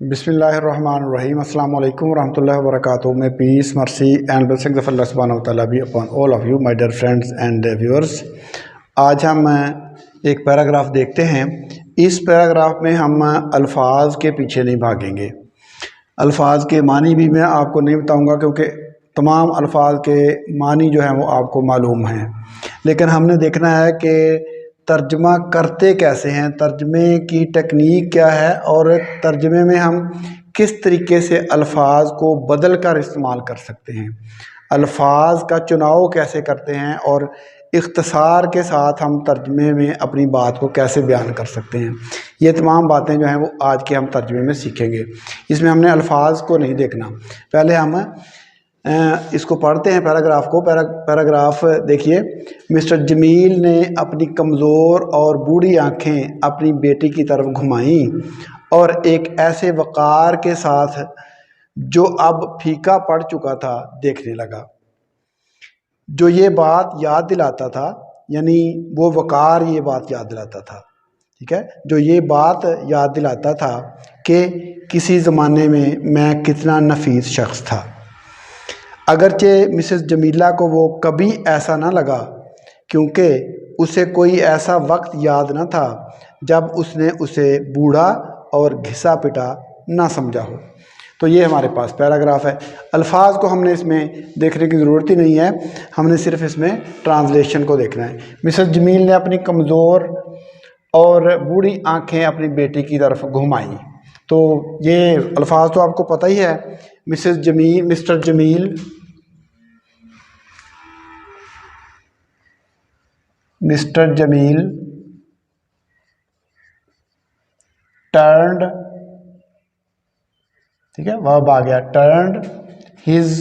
बिस्मिल्लाहिर्रहमानिर्रहीम अस्सलाम वालेकुम रहमतुल्लाहि व बरकातुहू। May peace mercy and blessings of Allah सुब्हानहू व तआला be upon all of you my dear friends and viewers. आज हम एक पैराग्राफ देखते हैं। इस पैराग्राफ में हम अल्फाज के पीछे नहीं भागेंगे। अल्फाज के मानी भी मैं आपको नहीं बताऊंगा क्योंकि तमाम अल्फाज के मानी जो हैं वो आपको मालूम हैं, लेकिन हमने देखना है कि तर्जमा करते कैसे हैं, तर्जमे की टेक्निक क्या है और तर्जमे में हम किस तरीके से अल्फाज को बदल कर इस्तेमाल कर सकते हैं, अल्फाज का चुनाव कैसे करते हैं और इख्तिसार के साथ हम तर्जमे में अपनी बात को कैसे बयान कर सकते हैं। ये तमाम बातें जो हैं वो आज के हम तर्जमे में सीखेंगे। इसमें हमने अल्फाज को नहीं देखना। पहले हम इसको पढ़ते हैं पैराग्राफ को। पैराग्राफ देखिए। मिस्टर जमील ने अपनी कमज़ोर और बूढ़ी आंखें अपनी बेटी की तरफ घुमाईं और एक ऐसे वक़ार के साथ जो अब फीका पड़ चुका था देखने लगा। जो ये बात याद दिलाता था, यानी वो वक़ार ये बात याद दिलाता था, ठीक है, जो ये बात याद दिलाता था कि किसी ज़माने में मैं कितना नफीस शख्स था। अगरचे मिसेस जमीला को वो कभी ऐसा ना लगा क्योंकि उसे कोई ऐसा वक्त याद न था जब उसने उसे बूढ़ा और घिसा पिटा ना समझा हो। तो ये हमारे पास पैराग्राफ है। अल्फाज को हमने इसमें देखने की ज़रूरत ही नहीं है, हमने सिर्फ इसमें ट्रांसलेशन को देखना है। मिसेस जमील ने अपनी कमज़ोर और बूढ़ी आंखें अपनी बेटी की तरफ घुमाई। तो ये अल्फाज तो आपको पता ही है। Mrs Jamil, Mr Jamil, Mr Jamil turned, ठीक है, वर्ब आ गया, turned his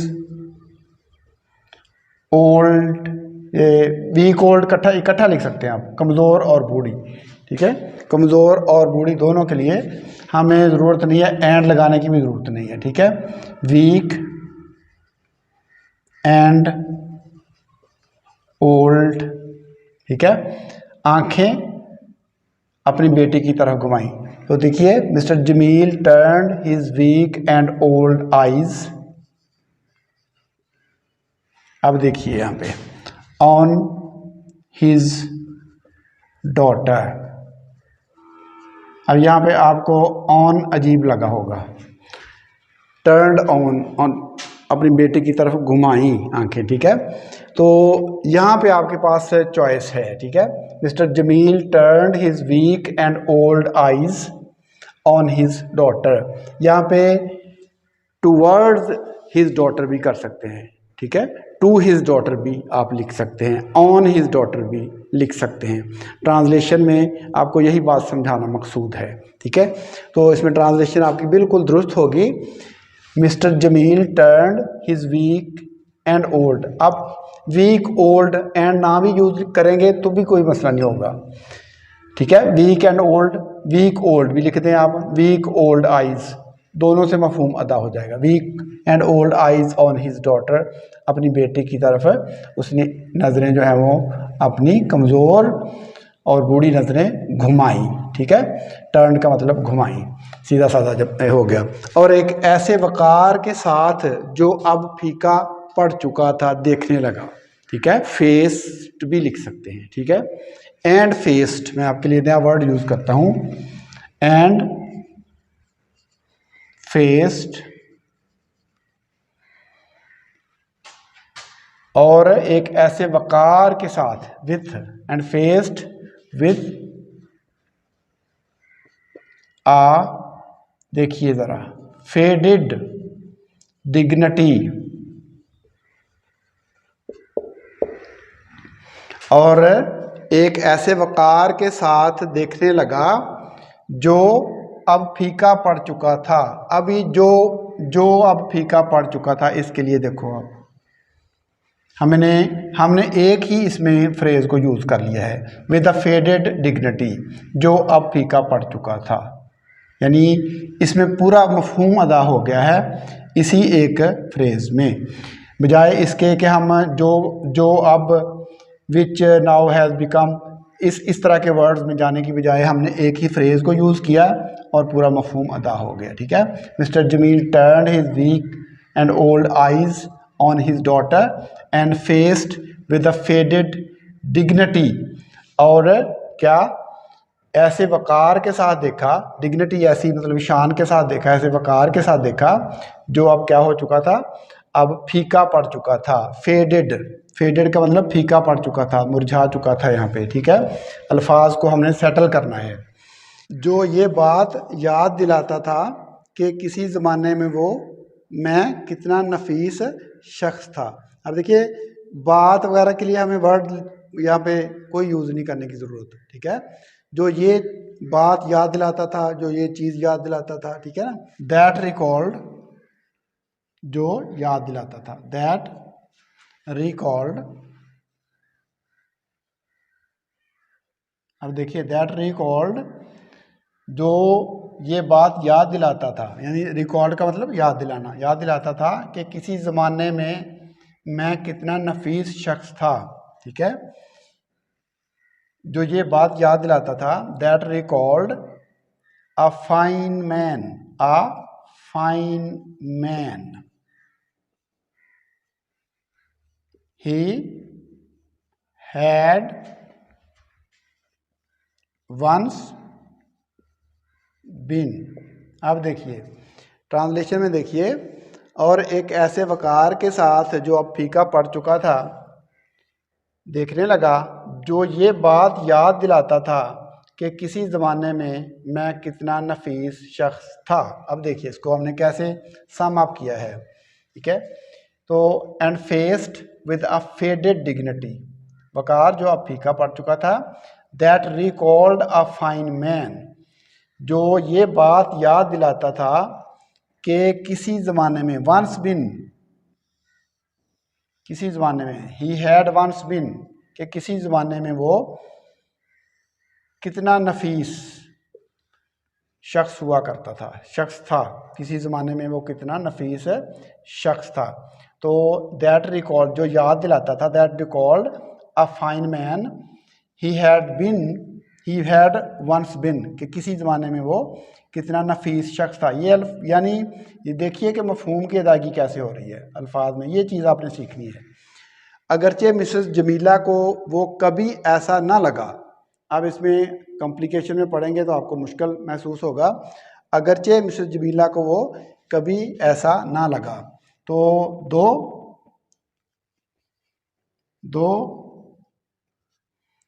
old, weak old इकट्ठा लिख सकते हैं आप, कमज़ोर और बूढ़ी, ठीक है, कमज़ोर और बूढ़ी दोनों के लिए हमें ज़रूरत नहीं है, एंड लगाने की भी ज़रूरत नहीं है, ठीक है। वीक एंड ओल्ड, ठीक है, आंखें अपनी बेटी की तरफ घुमाई। तो देखिए, Mr Jamil turned his weak and old eyes. अब देखिए यहाँ पे ऑन हिज डॉटर। अब यहाँ पे आपको ऑन अजीब लगा होगा। टर्न्ड ऑन अपनी बेटी की तरफ घुमाई आंखें, ठीक है। तो यहाँ पे आपके पास चॉइस है, ठीक है। Mr Jamil turned his weak and old eyes on his daughter. यहाँ पे टूवर्ड्स हिज डॉटर भी कर सकते हैं, ठीक है, टू हिज डॉटर भी आप लिख सकते हैं, ऑन हिज डॉटर भी लिख सकते हैं। ट्रांसलेशन में आपको यही बात समझाना मकसूद है, ठीक है। तो इसमें ट्रांसलेशन आपकी बिल्कुल दुरुस्त होगी। Mr Jamil turned his weak and old. अब वीक ओल्ड एंड ना भी यूज करेंगे तो भी कोई मसला नहीं होगा, ठीक है। Weak and old, weak old भी लिख दें आप, वीक ओल्ड आइज, दोनों से मफहूम अदा हो जाएगा। Weak and old eyes on his daughter, अपनी बेटी की तरफ उसने नज़रें जो है वो अपनी कमज़ोर और बूढ़ी नज़रें घुमाई, ठीक है। टर्न का मतलब घुमाई, सीधा साधा जब हो गया। और एक ऐसे वक़ार के साथ जो अब फीका पड़ चुका था देखने लगा, ठीक है। फेस्ड भी लिख सकते हैं, ठीक है। एंड फेस्ड, मैं आपके लिए नया वर्ड यूज़ करता हूँ, एंड फेस्ड, और एक ऐसे वक़ार के साथ, विथ, एंड फेस्ड विथ आ, देखिए ज़रा, फेडेड डिग्निटी, और एक ऐसे वक़ार के साथ देखने लगा जो अब फीका पड़ चुका था। अभी जो अब फीका पड़ चुका था, इसके लिए देखो आप, हमने एक ही इसमें फ्रेज़ को यूज़ कर लिया है, विद अ फेडेड डिग्निटी, जो अब फीका पड़ चुका था, यानी इसमें पूरा मफहूम अदा हो गया है इसी एक फ्रेज़ में, बजाय इसके कि हम जो अब विच नाउ हैज़ बिकम, इस तरह के वर्ड्स में जाने की बजाय हमने एक ही फ्रेज को यूज़ किया और पूरा मफहूम अदा हो गया। ठीक है। Mr Jamil turned his weak and old eyes on his daughter and faced with a faded dignity, और क्या, ऐसे वकार के साथ देखा, डिग्निटी ऐसी मतलब शान के साथ देखा, ऐसे वकार के साथ देखा जो अब क्या हो चुका था, अब फीका पड़ चुका था। फेडेड, फेडेड का मतलब फीका पड़ चुका था, मुरझा चुका था यहाँ पे। ठीक है। अल्फाज को हमने सेटल करना है। जो ये बात याद दिलाता था कि किसी ज़माने में वो मैं कितना नफीस शख्स था। अब देखिए बात वगैरह के लिए हमें वर्ड यहाँ पे कोई यूज़ नहीं करने की ज़रूरत। ठीक है। जो ये बात याद दिलाता था, जो ये चीज़ याद दिलाता था, ठीक है ना, दैट रिकॉल्ड, जो याद दिलाता था, दैट रिकॉल्ड। अब देखिए दैट रिकॉल्ड, जो ये बात याद दिलाता था, यानी रिकॉर्ड का मतलब याद दिलाना, याद दिलाता था कि किसी ज़माने में मैं कितना नफीस शख्स था। ठीक है। जो ये बात याद दिलाता था, that recalled a fine man, a fine man, he had once been. अब देखिए ट्रांसलेशन में देखिए, और एक ऐसे वकार के साथ जो अब फीका पड़ चुका था, देखने लगा, जो ये बात याद दिलाता था कि किसी ज़माने में मैं कितना नफीस शख्स था। अब देखिए इसको हमने कैसे सम अप किया है। ठीक है। तो and faced with a faded dignity, वकार जो अब फीका पड़ चुका था, that recalled a fine man, जो ये बात याद दिलाता था कि किसी ज़माने में, वंस बिन, किसी ज़माने में, ही हैड वंस बिन, कि किसी ज़माने में वो कितना नफीस शख्स हुआ करता था, शख्स था, किसी ज़माने में वो कितना नफीस शख्स था। तो दैट रिकॉल्ड, जो याद दिलाता था, that recalled a fine man, he had been, he had once been, कि किसी ज़माने में वो कितना नफीस शख्स था। ये यानी ये देखिए कि मफहूम की अदायगी कैसे हो रही है अल्फाज में, ये चीज़ आपने सीखनी है। अगरचे मिसेस जमीला को वो कभी ऐसा ना लगा, अब इसमें कॉम्प्लिकेशन में पढ़ेंगे तो आपको मुश्किल महसूस होगा। अगरचे मिसेस जमीला को वो कभी ऐसा ना लगा, तो दो दो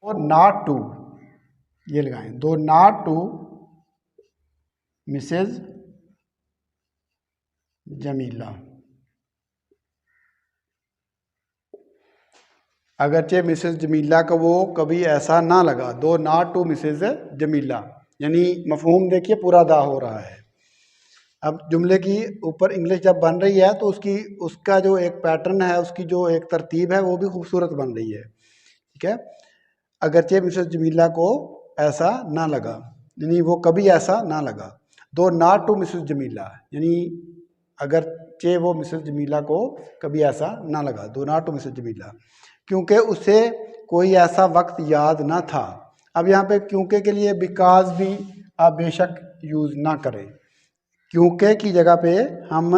और नॉट टू, ये लगाएं, दो नॉट टू मिसेस जमीला, अगरचे मिसेस जमीला को वो कभी ऐसा ना लगा, दो नॉट टू मिसेस जमीला, यानी मफहूम देखिए पूरा अदा हो रहा है। अब जुमले की ऊपर इंग्लिश जब बन रही है तो उसकी, उसका जो एक पैटर्न है, उसकी जो एक तरतीब है, वो भी खूबसूरत बन रही है। ठीक है। अगरचे मिसेस जमीला को ऐसा ना लगा, यानी वो कभी ऐसा ना लगा। दो नॉट टू मिसेस जमीला, यानी अगरचे वो मिसेस जमीला को कभी ऐसा ना लगा, दो नॉट टू मिसेस जमीला, क्योंकि उसे कोई ऐसा वक्त याद ना था। अब यहाँ पे क्योंकि के लिए बिकॉज भी आप बेशक यूज़ ना करें, क्योंकि की जगह पे हम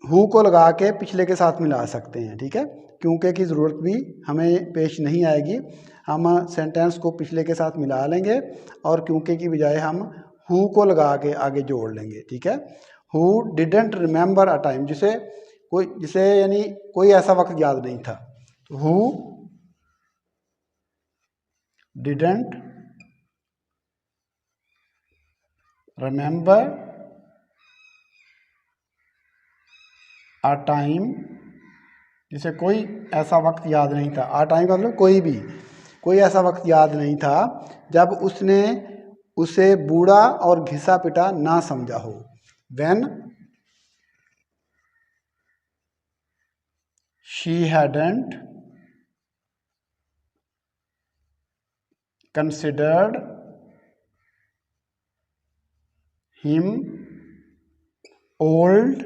हु को लगा के पिछले के साथ मिला सकते हैं। ठीक है। क्योंकि की ज़रूरत भी हमें पेश नहीं आएगी, हम सेंटेंस को पिछले के साथ मिला लेंगे और क्योंकि की बजाय हम हु को लगा के आगे जोड़ लेंगे। ठीक है। Who didn't remember a time, जिसे यानी कोई ऐसा वक्त याद नहीं था, तो who didn't remember a time, जिसे कोई ऐसा वक्त याद नहीं था। आ टाइम का मतलब कोई भी, कोई ऐसा वक्त याद नहीं था जब उसने उसे बूढ़ा और घिसा पिटा ना समझा हो। When she hadn't considered him old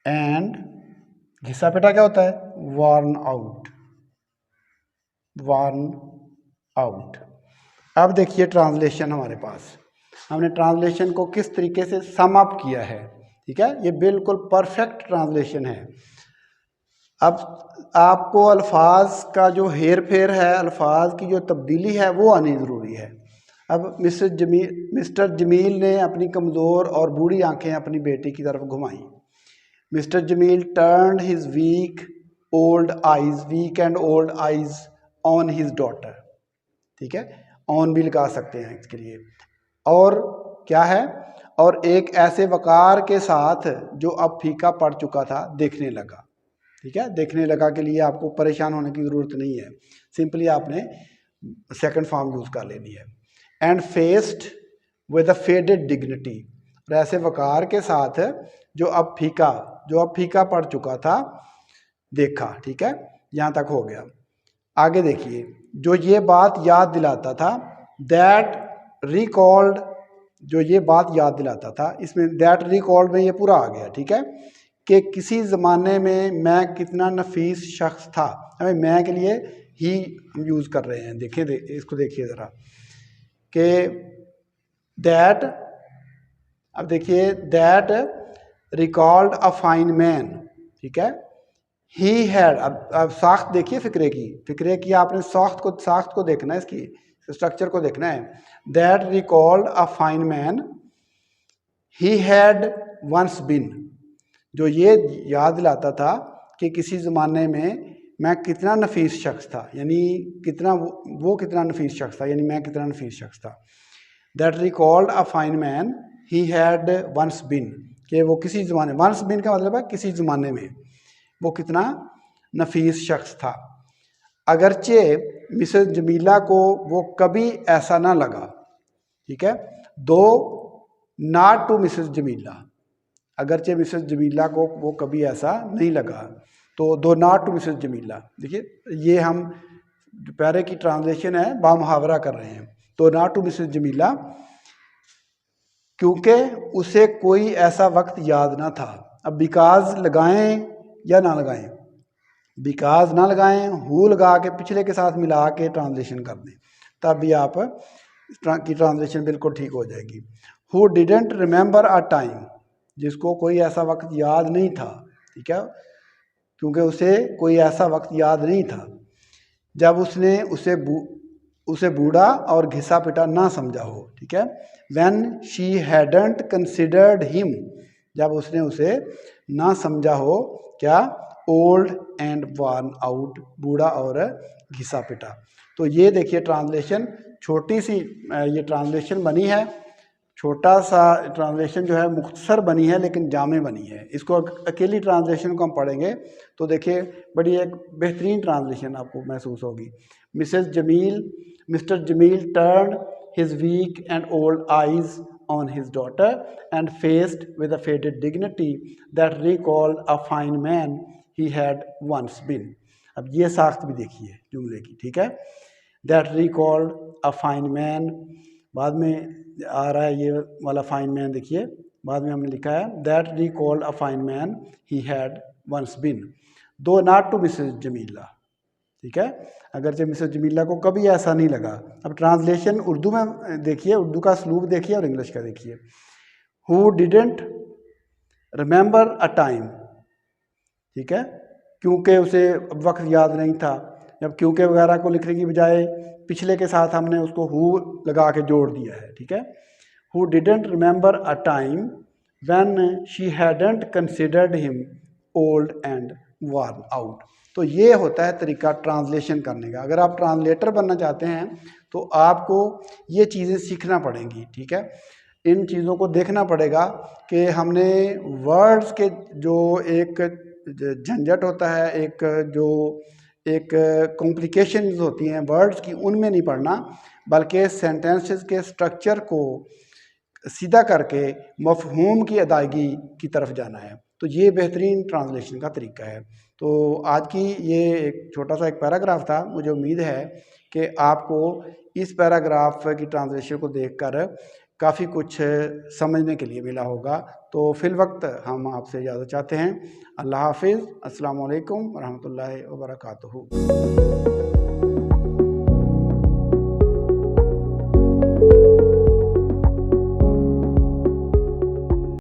and घिसा पिटा क्या होता है, worn out, वर्न आउट। अब देखिए ट्रांसलेशन हमारे पास, हमने ट्रांसलेशन को किस तरीके से सम अप किया है। ठीक है, ये बिल्कुल परफेक्ट ट्रांसलेशन है। अब आपको अल्फाज का जो हेर फेर है, अल्फाज की जो तब्दीली है वो आनी ज़रूरी है। अब मिस्टर जमील ने अपनी कमज़ोर और बूढ़ी आंखें अपनी बेटी की तरफ घुमाई। Mr Jamil turned his weak and old eyes on his daughter. ठीक है, ऑन भी लगा सकते हैं इसके लिए। और क्या है, और एक ऐसे वकार के साथ जो अब फीका पड़ चुका था देखने लगा। ठीक है, देखने लगा के लिए आपको परेशान होने की ज़रूरत नहीं है, सिंपली आपने सेकंड फॉर्म यूज़ कर लेनी है। And faced with a faded dignity, और ऐसे वकार के साथ जो अब फीका पड़ चुका था देखा। ठीक है, यहाँ तक हो गया। आगे देखिए, जो ये बात याद दिलाता था, दैट रिकॉल्ड, जो ये बात याद दिलाता था, इसमें दैट रिकॉल्ड में ये पूरा आ गया। ठीक है, कि किसी ज़माने में मैं कितना नफीस शख्स था। हमें मैं के लिए ही हम यूज़ कर रहे हैं। इसको देखिए ज़रा, कि दैट, अब देखिए that recalled a fine man. ठीक है, ही हैड, अब साख्त देखिए फिक्रे की आपने साख्त को देखना है, इसकी स्ट्रक्चर को देखना है। That recalled a fine man he had once been, जो ये याद दिलाता था कि किसी ज़माने में मैं कितना नफीस शख्स था, यानी कितना वो कितना नफीस शख्स था, यानी मैं कितना नफीस शख्स था। That recalled a fine man he had once been, कि वो किसी ज़माने, वंस बिन का मतलब है किसी ज़माने में वो कितना नफीस शख्स था। अगरचे मिसेस जमीला को वो कभी ऐसा ना लगा। ठीक है, दो नॉट टू मिसेस जमीला, अगरचे मिसेस जमीला को वो कभी ऐसा नहीं लगा, तो दो नॉट टू मिसेस जमीला। देखिए ये हम पैरे की ट्रांसलेशन है, बामुहावरा कर रहे हैं। तो नॉट टू मिसेस जमीला, क्योंकि उसे कोई ऐसा वक्त याद ना था। अब बिकॉज लगाएं या ना लगाएं, बिकॉज ना लगाएं, हु लगा के पिछले के साथ मिला के ट्रांसलेशन कर दें, तब भी आप की ट्रांसलेशन बिल्कुल ठीक हो जाएगी। Who didn't remember a time, जिसको कोई ऐसा वक्त याद नहीं था। ठीक है, क्योंकि उसे कोई ऐसा वक्त याद नहीं था जब उसने उसे बूढ़ा और घिसा पिटा ना समझा हो। ठीक है, when she hadn't considered him, जब उसने उसे ना समझा हो, क्या, ओल्ड एंड वर्न आउट, बूढ़ा और घिसा पिटा। तो ये देखिए ट्रांसलेशन, छोटी सी ये ट्रांसलेशन बनी है, छोटा सा ट्रांसलेशन जो है मुख्तसर बनी है लेकिन जामे बनी है। इसको अकेली ट्रांसलेशन को हम पढ़ेंगे तो देखिए बड़ी एक बेहतरीन ट्रांसलेशन आपको महसूस होगी। Mr Jamil turn his weak and old eyes on his daughter and faced with a faded dignity that recalled a fine man he had once been। अब ये साख्त भी देखिए जुमले की। ठीक है, that recalled a fine man, बाद में आ रहा है ये वाला फाइन मैन, देखिए बाद में हमने लिखा है that recalled a fine man he had once been, though not to Mrs. Jamila. ठीक है, अगरचे मिसेस जमीला को कभी ऐसा नहीं लगा। अब ट्रांसलेशन उर्दू में देखिए, उर्दू का स्लूब देखिए और इंग्लिश का देखिए। Who didn't remember a time, ठीक है, क्योंकि उसे वक्त याद नहीं था। जब क्योंकि वगैरह को लिखने की बजाय पिछले के साथ हमने उसको हु लगा के जोड़ दिया है। ठीक है, who didn't remember a time when she hadn't considered him old and worn out. तो ये होता है तरीका ट्रांसलेशन करने का। अगर आप ट्रांसलेटर बनना चाहते हैं तो आपको ये चीज़ें सीखना पड़ेंगी। ठीक है, इन चीज़ों को देखना पड़ेगा कि हमने वर्ड्स के जो एक झंझट होता है, एक कॉम्प्लिकेशंस होती हैं वर्ड्स की, उनमें नहीं पढ़ना, बल्कि सेंटेंसेस के स्ट्रक्चर को सीधा करके मफहूम की अदायगी की तरफ जाना है। तो ये बेहतरीन ट्रांसलेशन का तरीका है। तो आज की ये एक छोटा सा एक पैराग्राफ था। मुझे उम्मीद है कि आपको इस पैराग्राफ की ट्रांसलेशन को देखकर काफ़ी कुछ समझने के लिए मिला होगा। तो फिल वक्त हम आपसे इजाज़त चाहते हैं। अल्लाह हाफिज़, अस्सलाम वालेकुम रहमतुल्लाहि व बरकातुहू।